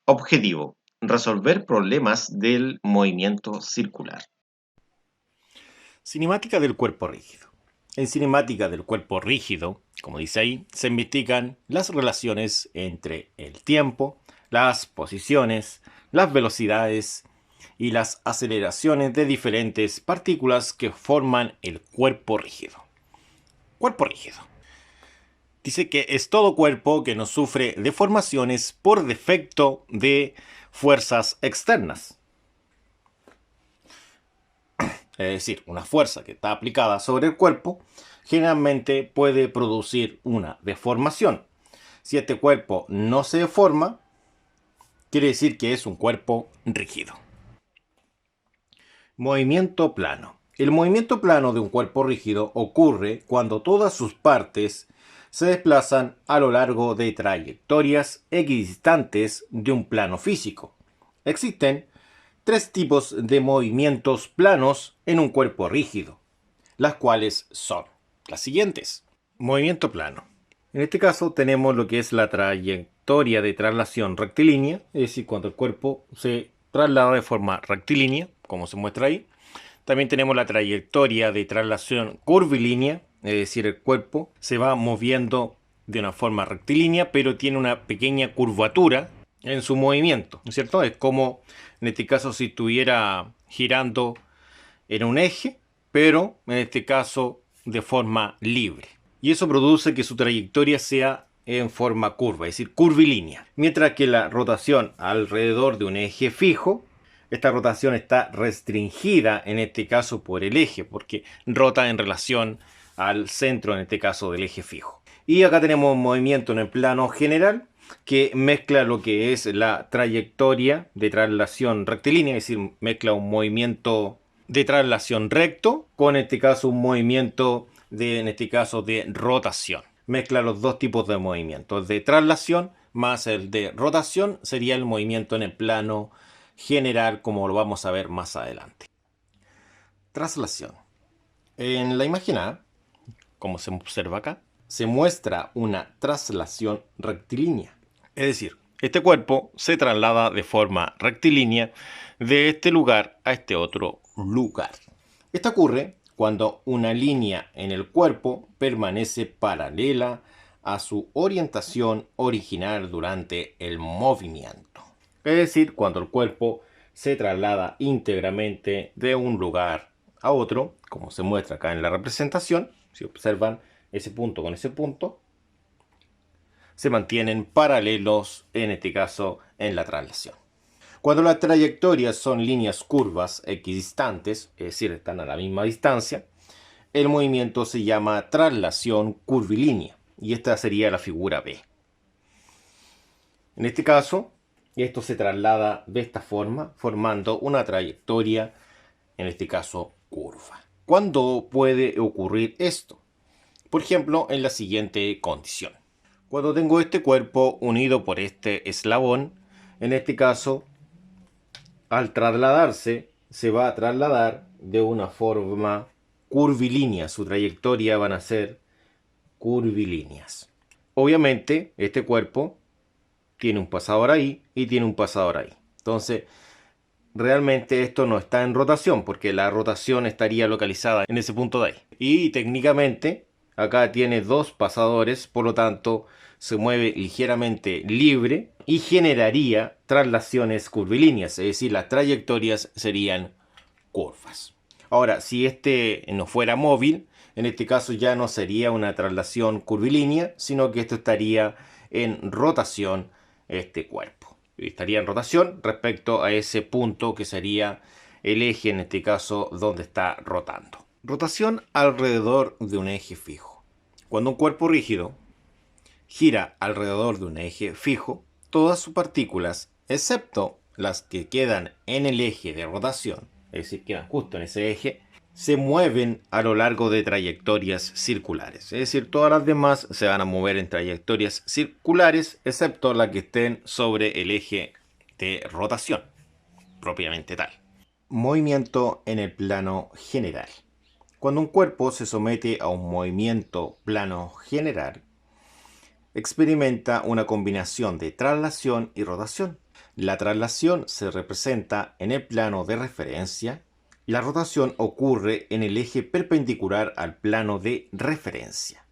Objetivo: resolver problemas del movimiento circular. Cinemática del cuerpo rígido. En cinemática del cuerpo rígido, como dice ahí, se investigan las relaciones entre el tiempo, las posiciones, las velocidades y las aceleraciones de diferentes partículas que forman el cuerpo rígido. Cuerpo rígido. Dice que es todo cuerpo que no sufre deformaciones por defecto de fuerzas externas. Es decir, una fuerza que está aplicada sobre el cuerpo, generalmente puede producir una deformación. Si este cuerpo no se deforma, quiere decir que es un cuerpo rígido. Movimiento plano. El movimiento plano de un cuerpo rígido ocurre cuando todas sus partes se desplazan a lo largo de trayectorias equidistantes de un plano físico. Existen tres tipos de movimientos planos en un cuerpo rígido, las cuales son las siguientes. Movimiento plano. En este caso tenemos lo que es la trayectoria de traslación rectilínea, es decir, cuando el cuerpo se traslada de forma rectilínea, como se muestra ahí. También tenemos la trayectoria de traslación curvilínea, es decir, el cuerpo se va moviendo de una forma rectilínea, pero tiene una pequeña curvatura en su movimiento, ¿no es cierto? Es como, en este caso, si estuviera girando en un eje, pero en este caso de forma libre. Y eso produce que su trayectoria sea en forma curva, es decir, curvilínea. Mientras que la rotación alrededor de un eje fijo, esta rotación está restringida en este caso por el eje, porque rota en relación al centro, en este caso del eje fijo. Y acá tenemos un movimiento en el plano general que mezcla lo que es la trayectoria de traslación rectilínea, es decir, mezcla un movimiento de traslación recto con, en este caso, un movimiento de, en este caso, de rotación. Mezcla los dos tipos de movimientos, de traslación más el de rotación, sería el movimiento en el plano general, como lo vamos a ver más adelante. Traslación. En la imagen A, como se observa acá, se muestra una traslación rectilínea. Es decir, este cuerpo se traslada de forma rectilínea de este lugar a este otro lugar. Esto ocurre cuando una línea en el cuerpo permanece paralela a su orientación original durante el movimiento. Es decir, cuando el cuerpo se traslada íntegramente de un lugar a otro, como se muestra acá en la representación, si observan ese punto con ese punto, se mantienen paralelos, en este caso, en la traslación. Cuando las trayectorias son líneas curvas equidistantes, es decir, están a la misma distancia, el movimiento se llama traslación curvilínea, y esta sería la figura B. En este caso, esto se traslada de esta forma, formando una trayectoria, en este caso, curva. ¿Cuándo puede ocurrir esto? Por ejemplo, en la siguiente condición. Cuando tengo este cuerpo unido por este eslabón, en este caso, al trasladarse, se va a trasladar de una forma curvilínea. Su trayectoria van a ser curvilíneas. Obviamente, este cuerpo tiene un pasador ahí y tiene un pasador ahí. Entonces, realmente esto no está en rotación, porque la rotación estaría localizada en ese punto de ahí. Y técnicamente, acá tiene dos pasadores, por lo tanto, se mueve ligeramente libre y generaría traslaciones curvilíneas, es decir, las trayectorias serían curvas. Ahora, si este no fuera móvil, en este caso ya no sería una traslación curvilínea, sino que esto estaría en rotación, este cuerpo. Estaría en rotación respecto a ese punto que sería el eje, en este caso, donde está rotando. Rotación alrededor de un eje fijo. Cuando un cuerpo rígido gira alrededor de un eje fijo, todas sus partículas, excepto las que quedan en el eje de rotación, es decir, quedan justo en ese eje, se mueven a lo largo de trayectorias circulares. Es decir, todas las demás se van a mover en trayectorias circulares, excepto las que estén sobre el eje de rotación, propiamente tal. Movimiento en el plano general. Cuando un cuerpo se somete a un movimiento plano general, experimenta una combinación de traslación y rotación. La traslación se representa en el plano de referencia y la rotación ocurre en el eje perpendicular al plano de referencia.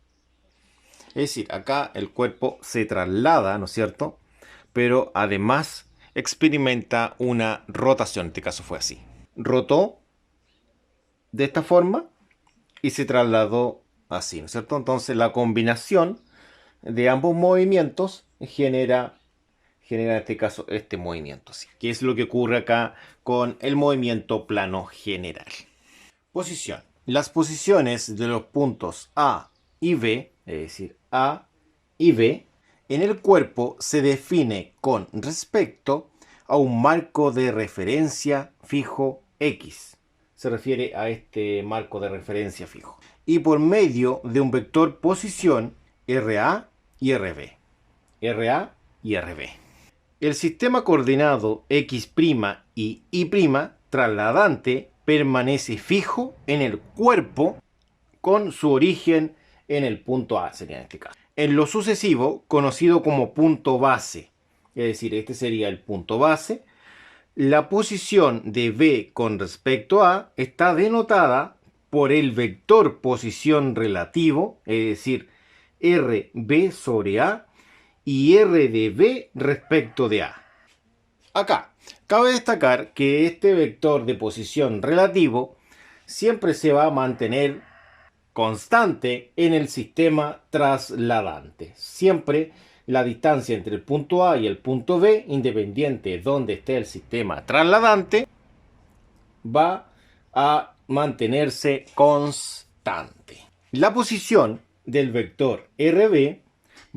Es decir, acá el cuerpo se traslada, ¿no es cierto? Pero además experimenta una rotación, en este caso fue así. Rotó de esta forma y se trasladó así, ¿no es cierto? Entonces la combinación de ambos movimientos genera en este caso este movimiento, ¿sí? Que es lo que ocurre acá con el movimiento plano general. Posición. Las posiciones de los puntos A y B, es decir, A y B, en el cuerpo se define con respecto a un marco de referencia fijo X. Se refiere a este marco de refere'ncia fijo. Y por medio de un vector posición RA y RB. RA y RB. El sistema coordenado X' y Y' trasladante permanece fijo en el cuerpo con su origen en el punto A, sería en este caso. En lo sucesivo, conocido como punto base, es decir, este sería el punto base, la posición de B con respecto a está denotada por el vector posición relativo, es decir, RB sobre A, y R de B respecto de A. Acá, cabe destacar que este vector de posición relativo siempre se va a mantener constante en el sistema trasladante. Siempre la distancia entre el punto A y el punto B, independiente de donde esté el sistema trasladante, va a mantenerse constante. La posición del vector RB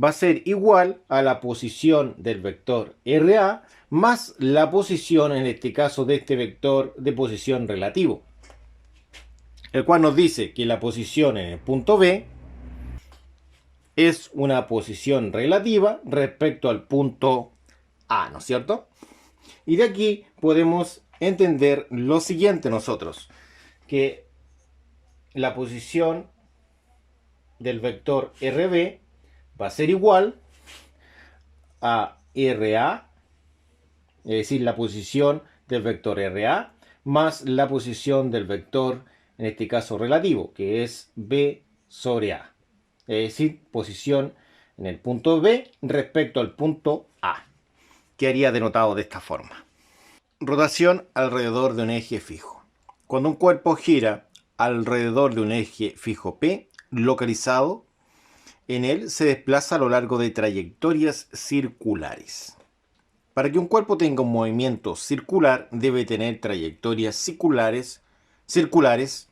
va a ser igual a la posición del vector RA más la posición, en este caso, de este vector de posición relativo, el cual nos dice que la posición en el punto B es una posición relativa respecto al punto A, ¿no es cierto? Y de aquí podemos entender lo siguiente nosotros, que la posición del vector RB va a ser igual a RA, es decir, la posición del vector RA más la posición del vector, en este caso relativo, que es B sobre A. Es decir, posición en el punto B respecto al punto A, que haría denotado de esta forma. Rotación alrededor de un eje fijo. Cuando un cuerpo gira alrededor de un eje fijo P, localizado en él, se desplaza a lo largo de trayectorias circulares. Para que un cuerpo tenga un movimiento circular, debe tener trayectorias circulares.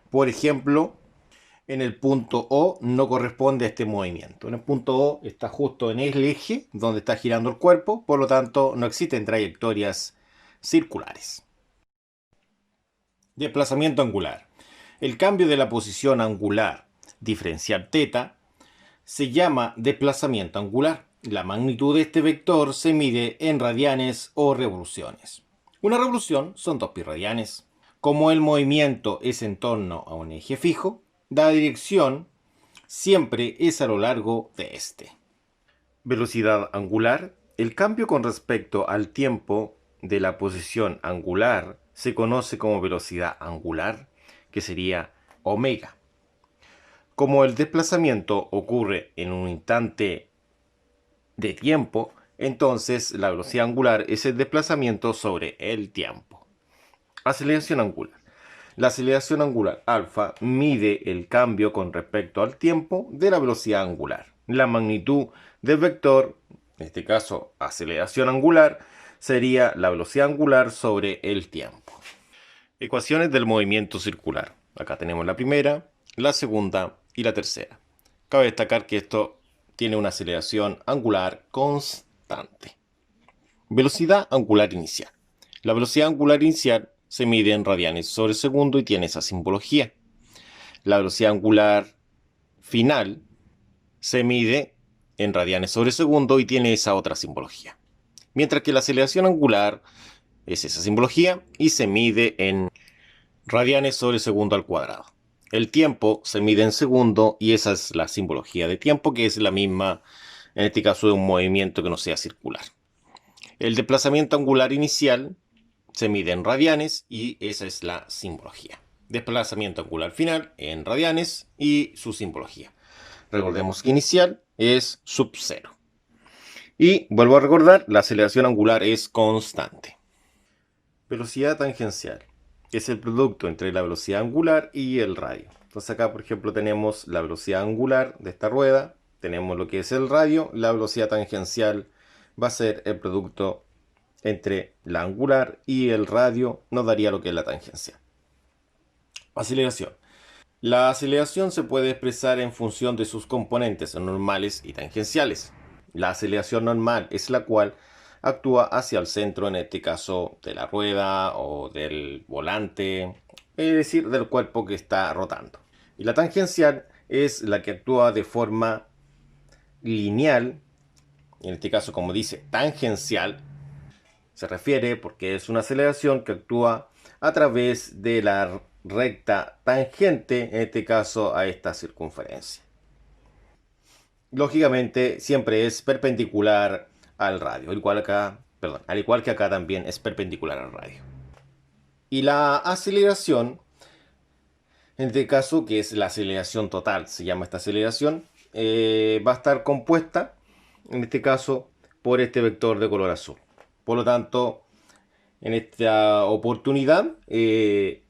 Por ejemplo, en el punto O no corresponde a este movimiento. En el punto O está justo en el eje donde está girando el cuerpo, por lo tanto no existen trayectorias circulares. Desplazamiento angular. El cambio de la posición angular diferencial θ se llama desplazamiento angular. La magnitud de este vector se mide en radianes o revoluciones. Una revolución son 2 pi radianes. Como el movimiento es en torno a un eje fijo, la dirección siempre es a lo largo de este. Velocidad angular. El cambio con respecto al tiempo de la posición angular se conoce como velocidad angular, que sería omega. Como el desplazamiento ocurre en un instante de tiempo, entonces la velocidad angular es el desplazamiento sobre el tiempo. Aceleración angular. La aceleración angular alfa mide el cambio con respecto al tiempo de la velocidad angular. La magnitud del vector, en este caso aceleración angular, sería la velocidad angular sobre el tiempo. Ecuaciones del movimiento circular. Acá tenemos la primera, la segunda y la tercera. Cabe destacar que esto tiene una aceleración angular constante. Velocidad angular inicial. La velocidad angular inicial se mide en radianes sobre segundo y tiene esa simbología. La velocidad angular final se mide en radianes sobre segundo y tiene esa otra simbología. Mientras que la aceleración angular es esa simbología y se mide en radianes sobre segundo al cuadrado. El tiempo se mide en segundo y esa es la simbología de tiempo, que es la misma en este caso de un movimiento que no sea circular. El desplazamiento angular inicial se mide en radianes y esa es la simbología. Desplazamiento angular final en radianes y su simbología. Recordemos que inicial es sub 0. Y vuelvo a recordar, la aceleración angular es constante. Velocidad tangencial es el producto entre la velocidad angular y el radio. Entonces acá, por ejemplo, tenemos la velocidad angular de esta rueda, tenemos lo que es el radio, la velocidad tangencial va a ser el producto entre la angular y el radio, nos daría lo que es la tangencial. Aceleración. La aceleración se puede expresar en función de sus componentes normales y tangenciales. La aceleración normal es la cual actúa hacia el centro, en este caso de la rueda o del volante, es decir, del cuerpo que está rotando. Y la tangencial es la que actúa de forma lineal, en este caso como dice tangencial, se refiere porque es una aceleración que actúa a través de la recta tangente, en este caso a esta circunferencia. Lógicamente siempre es perpendicular al radio, al igual que acá también es perpendicular al radio. Y la aceleración, en este caso que es la aceleración total, se llama esta aceleración, va a estar compuesta, en este caso, por este vector de color azul. Por lo tanto, en esta oportunidad,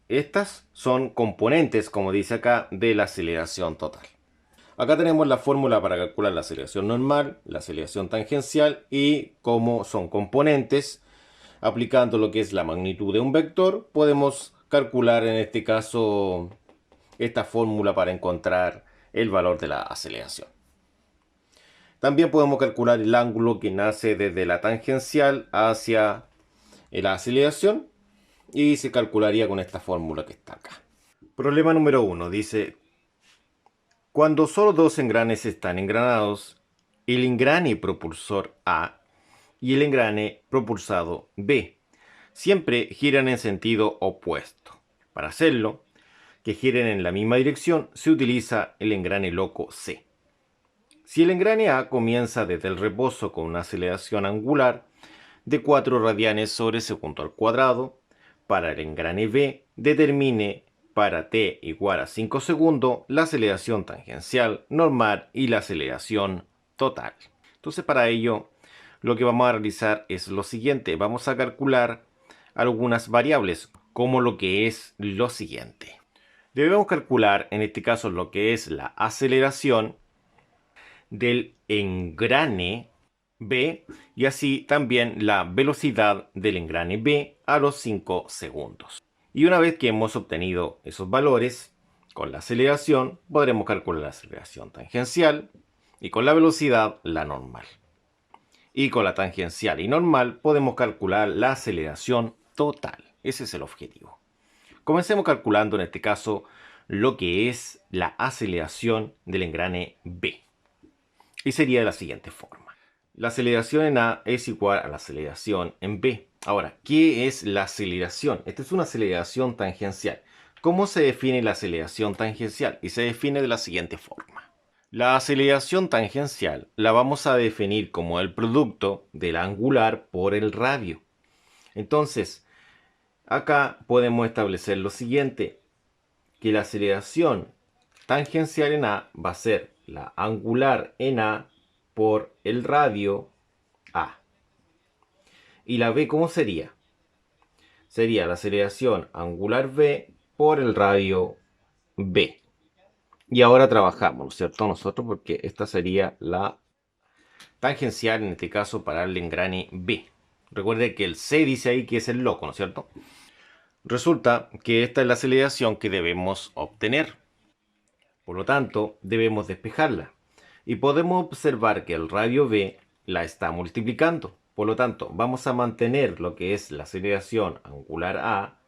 estas son componentes, como dice acá, de la aceleración total. Acá tenemos la fórmula para calcular la aceleración normal, la aceleración tangencial y cómo son componentes. Aplicando lo que es la magnitud de un vector, podemos calcular en este caso esta fórmula para encontrar el valor de la aceleración. También podemos calcular el ángulo que nace desde la tangencial hacia la aceleración y se calcularía con esta fórmula que está acá. Problema número 1 dice: cuando solo dos engranes están engranados, el engrane propulsor A y el engrane propulsado B siempre giran en sentido opuesto. Para hacerlo, que giren en la misma dirección, se utiliza el engrane loco C. Si el engrane A comienza desde el reposo con una aceleración angular de 4 radianes sobre segundo al cuadrado, para el engrane B determine para t igual a 5 segundos la aceleración tangencial normal y la aceleración total. Entonces para ello lo que vamos a realizar es lo siguiente. Vamos a calcular algunas variables como lo que es lo siguiente. Debemos calcular en este caso lo que es la aceleración del engrane B y así también la velocidad del engrane B a los 5 segundos. Y una vez que hemos obtenido esos valores, con la aceleración podremos calcular la aceleración tangencial y con la velocidad la normal. Y con la tangencial y normal podemos calcular la aceleración total. Ese es el objetivo. Comencemos calculando en este caso lo que es la aceleración del engrane B. Y sería de la siguiente forma. La aceleración en A es igual a la aceleración en B. Ahora, ¿qué es la aceleración? Esta es una aceleración tangencial. ¿Cómo se define la aceleración tangencial? Y se define de la siguiente forma. La aceleración tangencial la vamos a definir como el producto del angular por el radio. Entonces, acá podemos establecer lo siguiente, que la aceleración tangencial en A va a ser la angular en A por el radio A. ¿Y la B cómo sería? Sería la aceleración angular B por el radio B. Y ahora trabajamos, ¿no es cierto? Nosotros, porque esta sería la tangencial, en este caso, para el engrane B. Recuerde que el C dice ahí que es el loco, ¿no es cierto? Resulta que esta es la aceleración que debemos obtener. Por lo tanto, debemos despejarla. Y podemos observar que el radio B la está multiplicando. Por lo tanto, vamos a mantener lo que es la aceleración angular A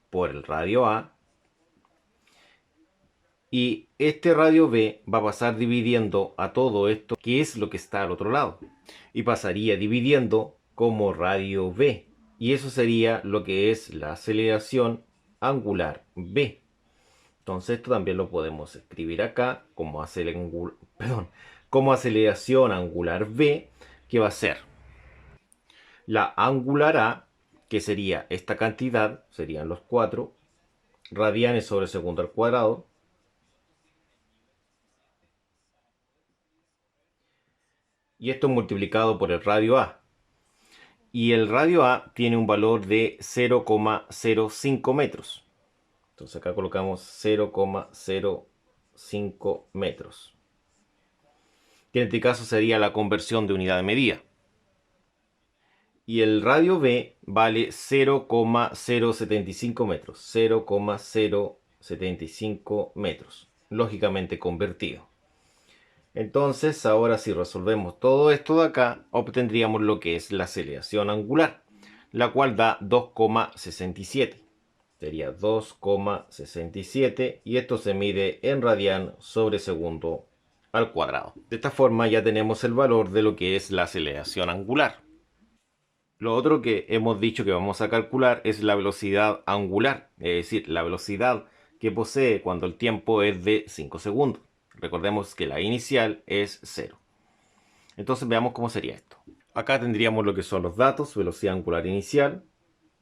por el radio A. Y este radio B va a pasar dividiendo a todo esto, que es lo que está al otro lado. Y pasaría dividiendo como radio B. Y eso sería lo que es la aceleración angular B. Entonces esto también lo podemos escribir acá como, como aceleración angular B, que va a ser La angular A, que sería esta cantidad, serían los 4 radianes sobre segundo al cuadrado. Y esto multiplicado por el radio A. Y el radio A tiene un valor de 0,05 metros. Entonces acá colocamos 0,05 metros. Que en este caso sería la conversión de unidad de medida. Y el radio B vale 0,075 metros. 0,075 metros. Lógicamente convertido. Entonces, ahora si resolvemos todo esto de acá, obtendríamos lo que es la aceleración angular, la cual da 2,67. Sería 2,67 y esto se mide en radian sobre segundo al cuadrado. De esta forma ya tenemos el valor de lo que es la aceleración angular. Lo otro que hemos dicho que vamos a calcular es la velocidad angular, es decir, la velocidad que posee cuando el tiempo es de 5 segundos. Recordemos que la inicial es 0. Entonces veamos cómo sería esto. Acá tendríamos lo que son los datos, velocidad angular inicial,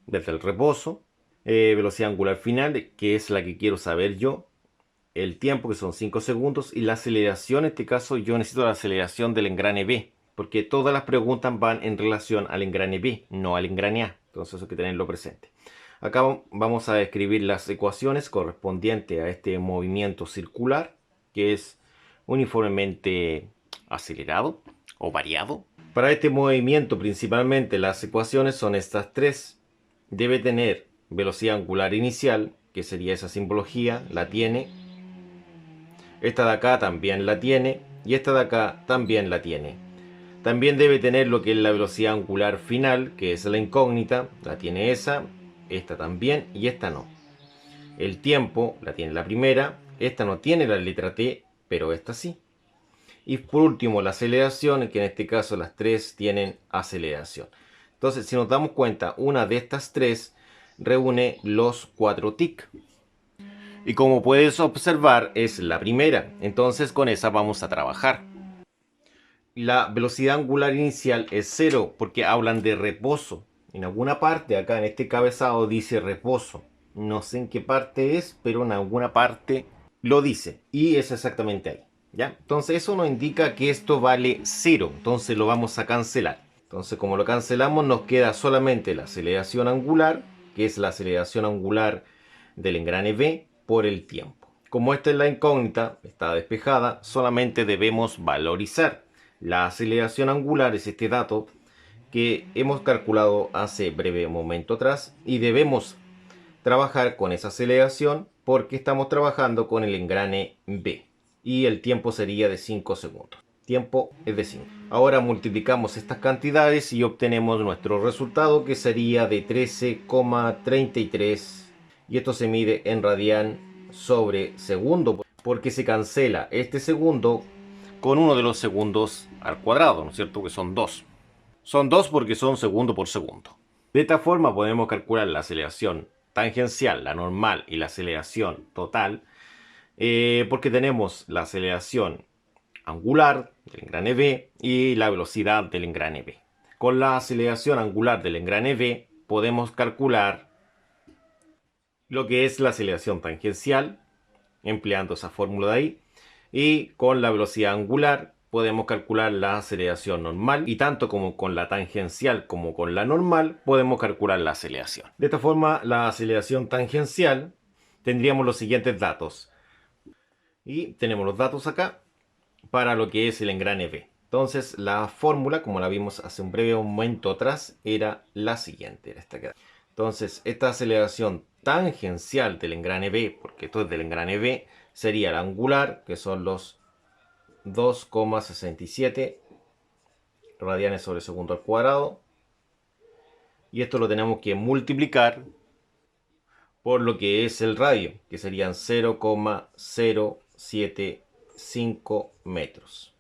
desde el reposo, velocidad angular final, que es la que quiero saber yo, el tiempo, que son 5 segundos, y la aceleración, en este caso yo necesito la aceleración del engrane B, porque todas las preguntas van en relación al engrane B, no al engrane A. Entonces eso hay que tenerlo presente. Acá vamos a escribir las ecuaciones correspondientes a este movimiento circular, que es uniformemente acelerado o variado. Para este movimiento principalmente las ecuaciones son estas tres. Debe tener velocidad angular inicial, que sería esa simbología, la tiene. Esta de acá también la tiene y esta de acá también la tiene. También debe tener lo que es la velocidad angular final, que es la incógnita, la tiene esa, esta también y esta no. El tiempo la tiene la primera, esta no tiene la letra T, pero esta sí. Y por último la aceleración, que en este caso las tres tienen aceleración. Entonces, si nos damos cuenta, una de estas tres reúne los 4 TIC. Y como puedes observar, es la primera. Entonces con esa vamos a trabajar. La velocidad angular inicial es 0 porque hablan de reposo. En alguna parte acá en este cabezado dice reposo. No sé en qué parte es, pero en alguna parte lo dice. Y es exactamente ahí. ¿Ya? Entonces eso nos indica que esto vale 0. Entonces lo vamos a cancelar. Entonces como lo cancelamos nos queda solamente la aceleración angular, que es la aceleración angular del engrane B por el tiempo. Como esta es la incógnita, está despejada, solamente debemos valorizar. La aceleración angular es este dato que hemos calculado hace breve momento atrás y debemos trabajar con esa aceleración porque estamos trabajando con el engrane B y el tiempo sería de 5 segundos. Tiempo es de 5. Ahora multiplicamos estas cantidades y obtenemos nuestro resultado, que sería de 13,33 y esto se mide en radian sobre segundo porque se cancela este segundo con uno de los segundos al cuadrado, ¿no es cierto? Que son 2. Son 2 porque son segundo por segundo. De esta forma podemos calcular la aceleración tangencial, la normal y la aceleración total, porque tenemos la aceleración angular del engrane B y la velocidad del engrane B. Con la aceleración angular del engrane B podemos calcular lo que es la aceleración tangencial, empleando esa fórmula de ahí, y con la velocidad angular podemos calcular la aceleración normal, y tanto como con la tangencial como con la normal podemos calcular la aceleración. De esta forma, la aceleración tangencial tendríamos los siguientes datos, y tenemos los datos acá para lo que es el engrane B. Entonces la fórmula, como la vimos hace un breve momento atrás, era la siguiente, era esta que... Entonces esta aceleración tangencial del engrane B, porque esto es del engrane B, sería la angular, que son los 2,67 radianes sobre segundo al cuadrado. Y esto lo tenemos que multiplicar por lo que es el radio, que serían 0,075 metros.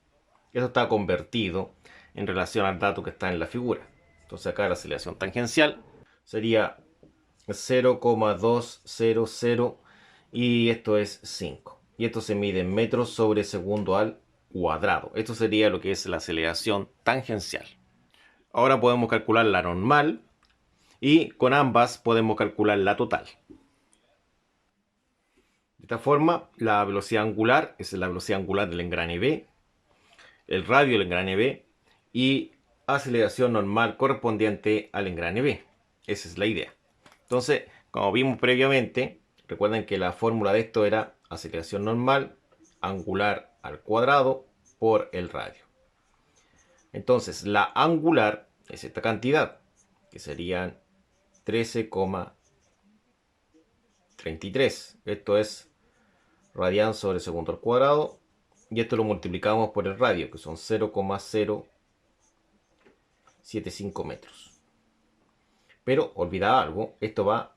Esto está convertido en relación al dato que está en la figura. Entonces acá la aceleración tangencial sería 0,200 y esto es 5. Y esto se mide en metros sobre segundo al cuadrado. Esto sería lo que es la aceleración tangencial. Ahora podemos calcular la normal y con ambas podemos calcular la total. De esta forma, la velocidad angular es la velocidad angular del engrane B, el radio del engrane B y aceleración normal correspondiente al engrane B. Esa es la idea. Entonces, como vimos previamente, recuerden que la fórmula de esto era aceleración normal angular al cuadrado por el radio. Entonces, la angular es esta cantidad, que serían 13,33. Esto es radian sobre segundo al cuadrado. Y esto lo multiplicamos por el radio, que son 0,075 metros. Pero olvidaba algo, esto va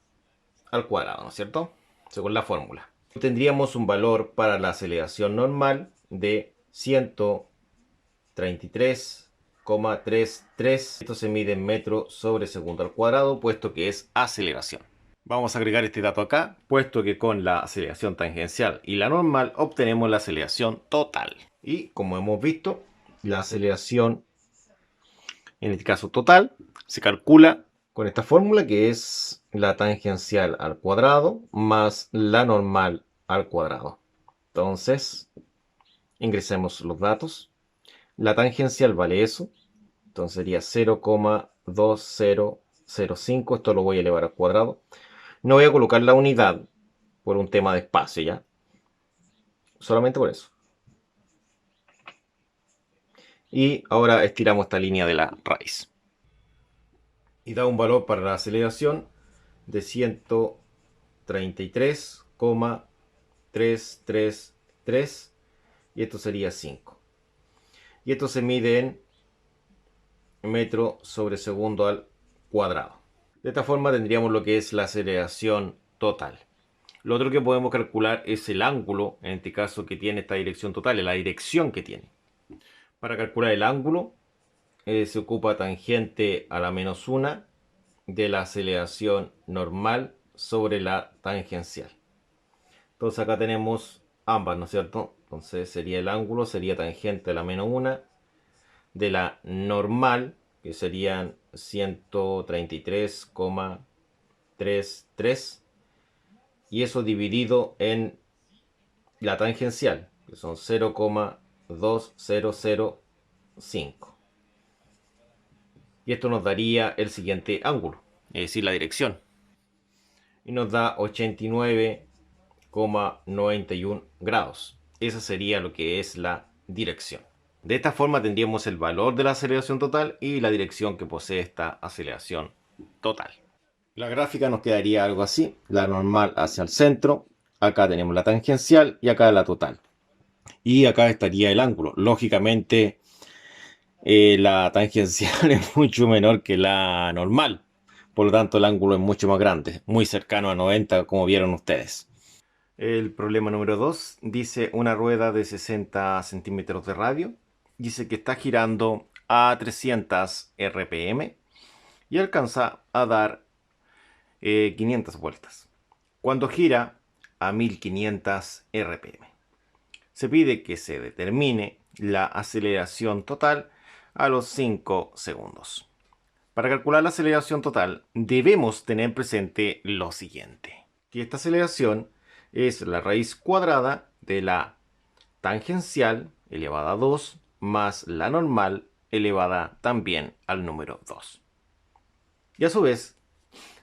al cuadrado, ¿no es cierto? Según la fórmula. Tendríamos un valor para la aceleración normal de 133,33. Esto se mide en metros sobre segundo al cuadrado, puesto que es aceleración. Vamos a agregar este dato acá, puesto que con la aceleración tangencial y la normal obtenemos la aceleración total. Y como hemos visto, la aceleración, en este caso total, se calcula con esta fórmula, que es la tangencial al cuadrado más la normal al cuadrado. Entonces, ingresemos los datos. La tangencial vale eso. Entonces sería 0,2005. Esto lo voy a elevar al cuadrado. No voy a colocar la unidad por un tema de espacio, ¿ya? Solamente por eso. Y ahora estiramos esta línea de la raíz. Y da un valor para la aceleración de 133,333. Y esto sería 5. Y esto se mide en metro sobre segundo al cuadrado. De esta forma tendríamos lo que es la aceleración total. Lo otro que podemos calcular es el ángulo, en este caso, que tiene esta dirección total, la dirección que tiene. Para calcular el ángulo se ocupa tangente a la menos 1 de la aceleración normal sobre la tangencial. Entonces acá tenemos ambas, ¿no es cierto? Entonces sería el ángulo, sería tangente a la menos 1 de la normal, que serían 133,33, y eso dividido en la tangencial, que son 0,2005. Y esto nos daría el siguiente ángulo, es decir, la dirección. Y nos da 89,91 grados. Esa sería lo que es la dirección. De esta forma tendríamos el valor de la aceleración total y la dirección que posee esta aceleración total. La gráfica nos quedaría algo así. La normal hacia el centro. Acá tenemos la tangencial y acá la total. Y acá estaría el ángulo. Lógicamente, la tangencial es mucho menor que la normal. Por lo tanto, el ángulo es mucho más grande. Muy cercano a 90, como vieron ustedes. El problema número 2 dice una rueda de 60 centímetros de radio. Dice que está girando a 300 RPM y alcanza a dar 500 vueltas. Cuando gira a 1500 RPM, se pide que se determine la aceleración total a los 5 segundos. Para calcular la aceleración total debemos tener presente lo siguiente: que esta aceleración es la raíz cuadrada de la tangencial elevada a 2 más la normal elevada también al número 2. Y a su vez,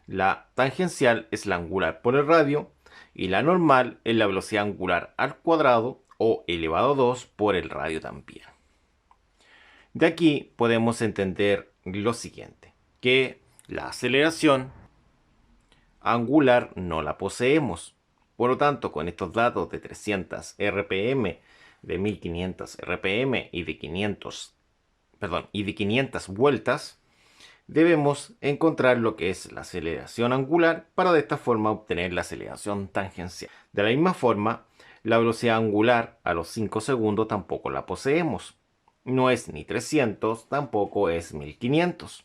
la tangencial es la angular por el radio y la normal es la velocidad angular al cuadrado o elevado a 2 por el radio también. De aquí podemos entender lo siguiente: que la aceleración angular no la poseemos. Por lo tanto, con estos datos de 300 RPM, de 1500 RPM y de 500 vueltas, debemos encontrar lo que es la aceleración angular para de esta forma obtener la aceleración tangencial. De la misma forma, la velocidad angular a los 5 segundos tampoco la poseemos. No es ni 300, tampoco es 1500.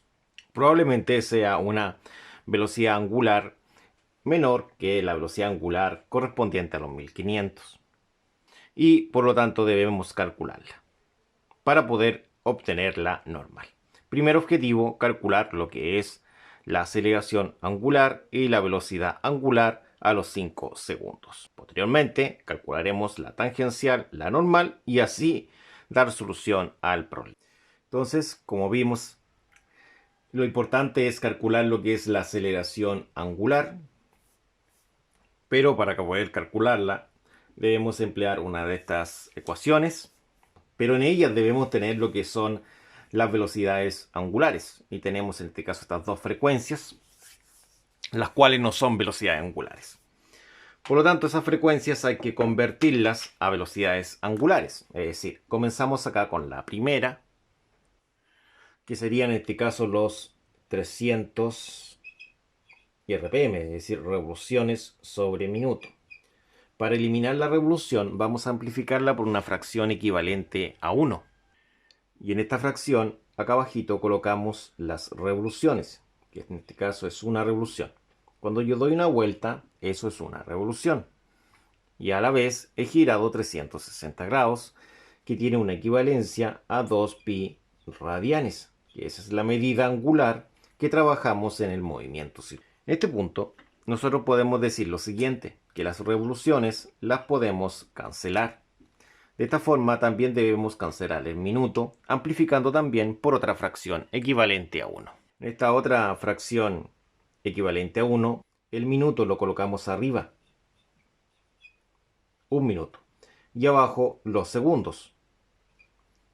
Probablemente sea una velocidad angular menor que la velocidad angular correspondiente a los 1500. Y por lo tanto debemos calcularla para poder obtener la normal. Primer objetivo, calcular lo que es la aceleración angular y la velocidad angular a los 5 segundos. Posteriormente, calcularemos la tangencial, la normal y así dar solución al problema. Entonces, como vimos, lo importante es calcular lo que es la aceleración angular, pero para poder calcularla debemos emplear una de estas ecuaciones, pero en ellas debemos tener lo que son las velocidades angulares, y tenemos en este caso estas dos frecuencias, las cuales no son velocidades angulares. Por lo tanto, esas frecuencias hay que convertirlas a velocidades angulares. Es decir, comenzamos acá con la primera, que serían en este caso los 300 RPM, es decir, revoluciones sobre minuto. Para eliminar la revolución vamos a amplificarla por una fracción equivalente a 1. Y en esta fracción, acá abajito, colocamos las revoluciones, que en este caso es una revolución. Cuando yo doy una vuelta, eso es una revolución. Y a la vez he girado 360 grados, que tiene una equivalencia a 2pi radianes, que esa es la medida angular que trabajamos en el movimiento circular. En este punto, nosotros podemos decir lo siguiente, que las revoluciones las podemos cancelar. De esta forma también debemos cancelar el minuto, amplificando también por otra fracción equivalente a 1. En esta otra fracción equivalente a 1, el minuto lo colocamos arriba, 1 minuto, y abajo los segundos,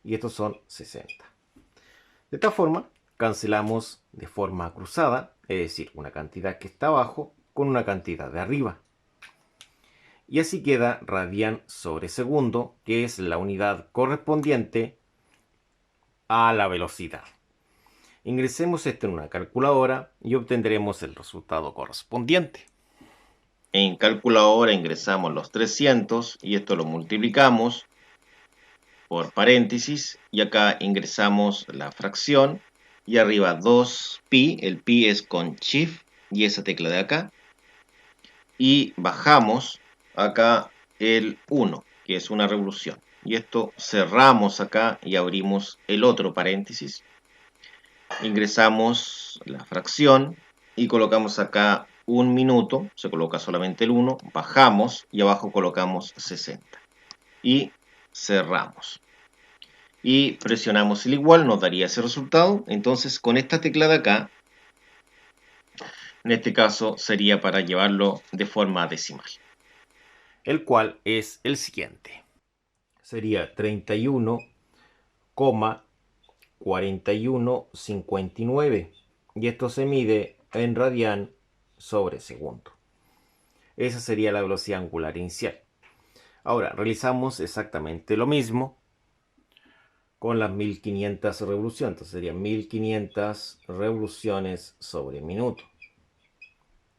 y estos son 60. De esta forma, cancelamos de forma cruzada, es decir, una cantidad que está abajo con una cantidad de arriba. Y así queda radian sobre segundo, que es la unidad correspondiente a la velocidad. Ingresemos esto en una calculadora y obtendremos el resultado correspondiente. En calculadora ingresamos los 300 y esto lo multiplicamos por paréntesis y acá ingresamos la fracción y arriba 2pi, el pi es con shift y esa tecla de acá, y bajamos acá el 1, que es una revolución, y esto cerramos acá y abrimos el otro paréntesis, ingresamos la fracción y colocamos acá 1 minuto, se coloca solamente el 1, bajamos y abajo colocamos 60 y cerramos y presionamos el igual, nos daría ese resultado. Entonces con esta tecla de acá, en este caso sería para llevarlo de forma decimal, el cual es el siguiente. Sería 31,4159 y esto se mide en radian sobre segundo. Esa sería la velocidad angular inicial. Ahora realizamos exactamente lo mismo con las 1500 revoluciones. Entonces serían 1500 revoluciones sobre minuto.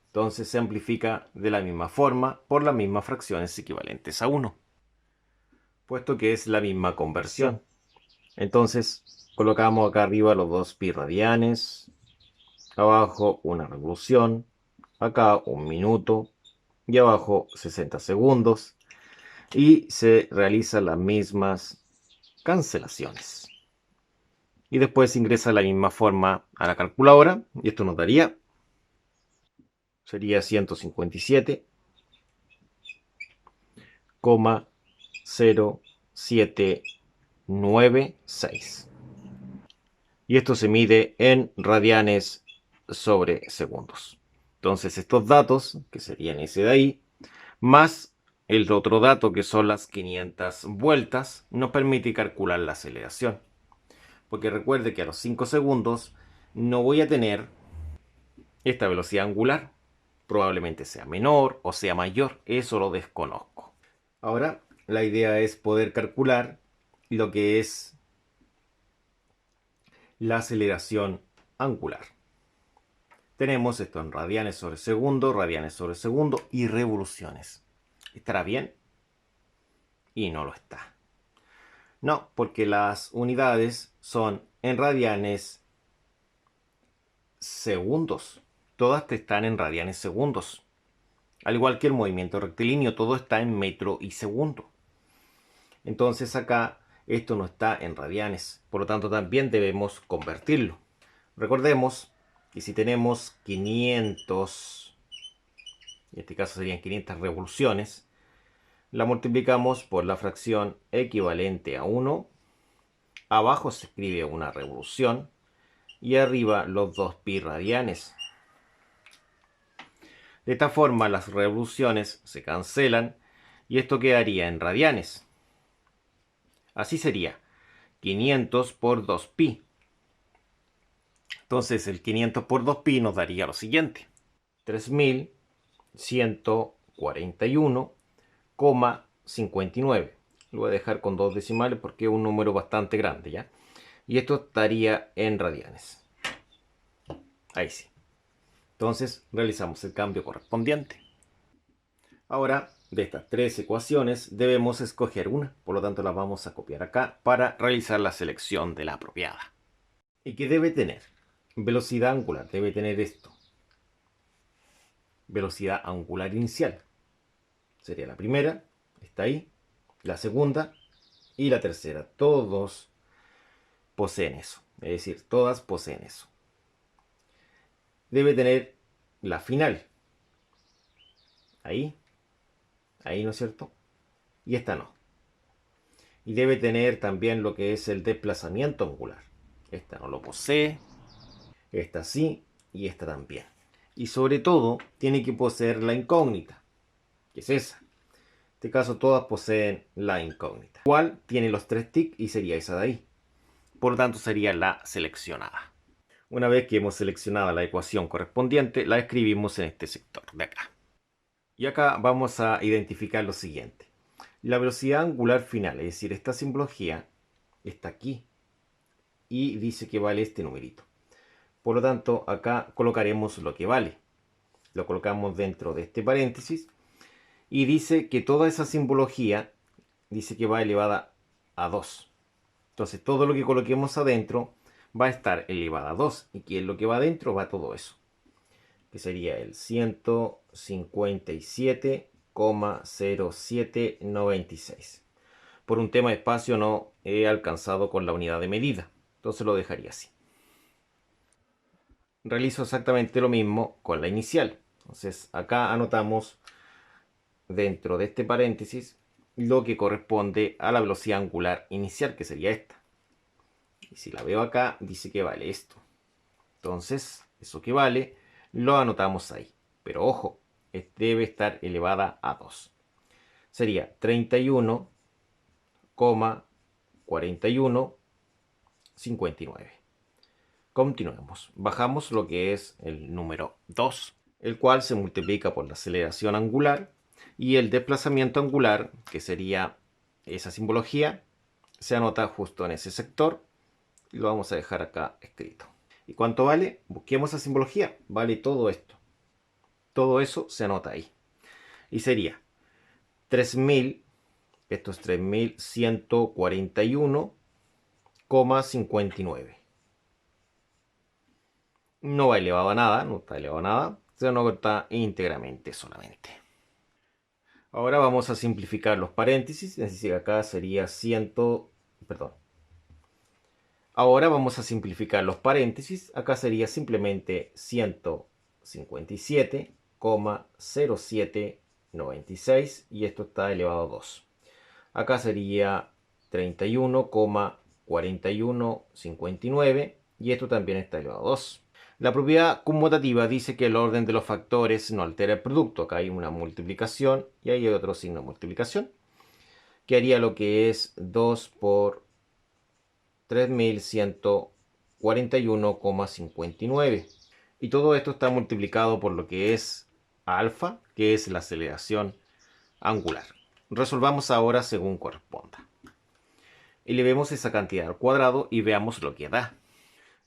Entonces se amplifica de la misma forma por las mismas fracciones equivalentes a 1, puesto que es la misma conversión. Entonces colocamos acá arriba los 2pi radianes, abajo una revolución, acá 1 minuto y abajo 60 segundos, y se realizan las mismas cancelaciones. Y después ingresa la misma forma a la calculadora y esto nos daría, sería 157,0796. Y esto se mide en radianes sobre segundos. Entonces estos datos, que serían ese de ahí, más el otro dato que son las 500 vueltas, nos permite calcular la aceleración. Porque recuerde que a los 5 segundos no voy a tener esta velocidad angular. Probablemente sea menor o sea mayor, eso lo desconozco. Ahora la idea es poder calcular lo que es la aceleración angular. Tenemos esto en radianes sobre segundo y revoluciones. ¿Estará bien? Y no lo está. No, porque las unidades son en radianes segundos. Todas están en radianes segundos. Al igual que el movimiento rectilíneo, todo está en metro y segundo. Entonces acá Esto no está en radianes, por lo tanto también debemos convertirlo. Recordemos que si tenemos 500, en este caso serían 500 revoluciones, la multiplicamos por la fracción equivalente a 1. Abajo se escribe una revolución y arriba los 2pi radianes. De esta forma las revoluciones se cancelan y esto quedaría en radianes. Así sería 500 por 2pi. Entonces el 500 por 2pi nos daría lo siguiente: 3141,59. Lo voy a dejar con 2 decimales porque es un número bastante grande, ¿ya? Y esto estaría en radianes. Ahí sí. Entonces realizamos el cambio correspondiente. Ahora, de estas tres ecuaciones debemos escoger una, por lo tanto las vamos a copiar acá para realizar la selección de la apropiada. ¿Y qué debe tener? Velocidad angular, debe tener esto. Velocidad angular inicial. Sería la primera, está ahí, la segunda y la tercera. Todos poseen eso, es decir, todas poseen eso. Debe tener la final. Ahí, ¿no es cierto? Y esta no. Y debe tener también lo que es el desplazamiento angular. Esta no lo posee, esta sí y esta también. Y sobre todo tiene que poseer la incógnita, que es esa. En este caso todas poseen la incógnita. ¿Cuál tiene los 3 ticks? Y sería esa de ahí. Por lo tanto sería la seleccionada. Una vez que hemos seleccionado la ecuación correspondiente, la escribimos en este sector de acá. Y acá vamos a identificar lo siguiente. La velocidad angular final, es decir, esta simbología está aquí y dice que vale este numerito. Por lo tanto, acá colocaremos lo que vale. Lo colocamos dentro de este paréntesis y dice que toda esa simbología dice que va elevada a 2. Entonces, todo lo que coloquemos adentro va a estar elevada a 2. ¿Y qué es lo que va adentro? Va todo eso, que sería el 157,0796. Por un tema de espacio no he alcanzado con la unidad de medida, entonces lo dejaría así. Realizo exactamente lo mismo con la inicial. Entonces acá anotamos dentro de este paréntesis lo que corresponde a la velocidad angular inicial, que sería esta. Y si la veo acá, dice que vale esto. Entonces, eso que vale, lo anotamos ahí. Pero ojo, debe estar elevada a 2. Sería 31,4159. Continuemos. Bajamos lo que es el número 2, el cual se multiplica por la aceleración angular y el desplazamiento angular, que sería esa simbología, se anota justo en ese sector y lo vamos a dejar acá escrito. ¿Y cuánto vale? Busquemos esa simbología. Vale todo esto. Todo eso se anota ahí. Y sería 3000, esto es 3141,59. No va elevado a nada, no está elevado a nada, se anota íntegramente solamente. Ahora vamos a simplificar los paréntesis, es decir, acá sería 100, perdón. Ahora vamos a simplificar los paréntesis, acá sería simplemente 157,0796 y esto está elevado a 2. Acá sería 31,4159 y esto también está elevado a 2. La propiedad conmutativa dice que el orden de los factores no altera el producto. Acá hay una multiplicación y hay otro signo de multiplicación, que haría lo que es 2 por 3141,59. Y todo esto está multiplicado por lo que es alfa, que es la aceleración angular. Resolvamos ahora según corresponda. Elevemos esa cantidad al cuadrado y veamos lo que da.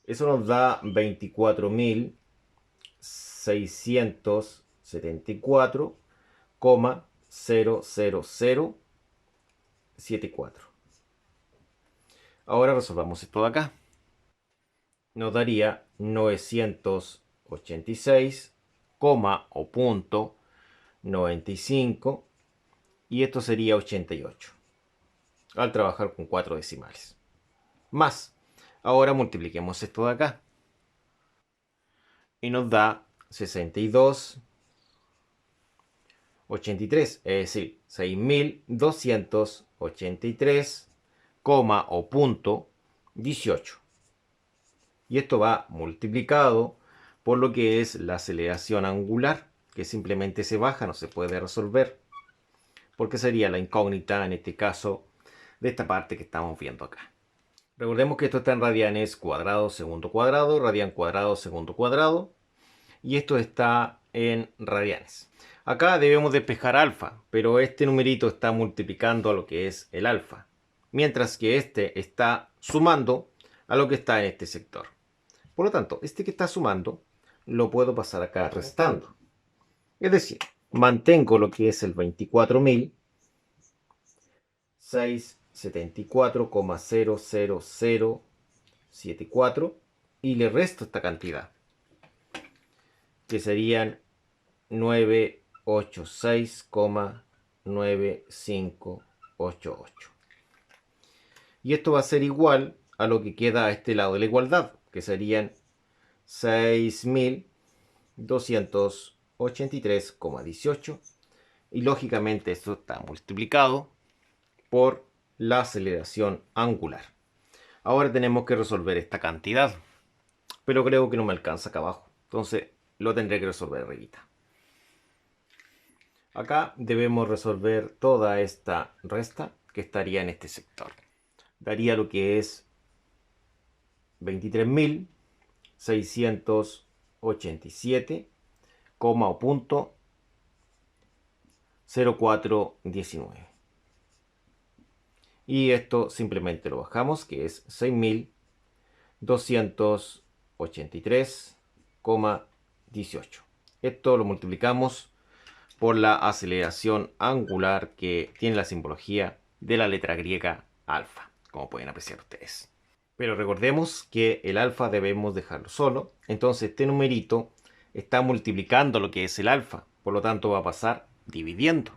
Eso nos da 24.674,00074. Ahora resolvamos esto de acá. Nos daría 986, o punto 95 y esto sería 88. al trabajar con 4 decimales. Más, ahora multipliquemos esto de acá. Y nos da 62,83, es decir, 6283, o punto 18. Y esto va multiplicado por lo que es la aceleración angular, que simplemente se baja, no se puede resolver, porque sería la incógnita en este caso de esta parte que estamos viendo acá. Recordemos que esto está en radianes cuadrado segundo cuadrado, radian cuadrado segundo cuadrado, y esto está en radianes. Acá debemos despejar alfa, pero este numerito está multiplicando a lo que es el alfa, mientras que este está sumando a lo que está en este sector. Por lo tanto, este que está sumando lo puedo pasar acá restando. Es decir, mantengo lo que es el 24.674,00074 y le resto esta cantidad, que serían 986,9588. Y esto va a ser igual a lo que queda a este lado de la igualdad, que serían 6.283,18. Y lógicamente esto está multiplicado por la aceleración angular. Ahora tenemos que resolver esta cantidad, pero creo que no me alcanza acá abajo, entonces lo tendré que resolver arribita. Acá debemos resolver toda esta resta que estaría en este sector. Daría lo que es 23.687, o punto 0419. Y esto simplemente lo bajamos, que es 6.283,18. Esto lo multiplicamos por la aceleración angular que tiene la simbología de la letra griega alfa, como pueden apreciar ustedes. Pero recordemos que el alfa debemos dejarlo solo, entonces este numerito está multiplicando lo que es el alfa, por lo tanto va a pasar dividiendo.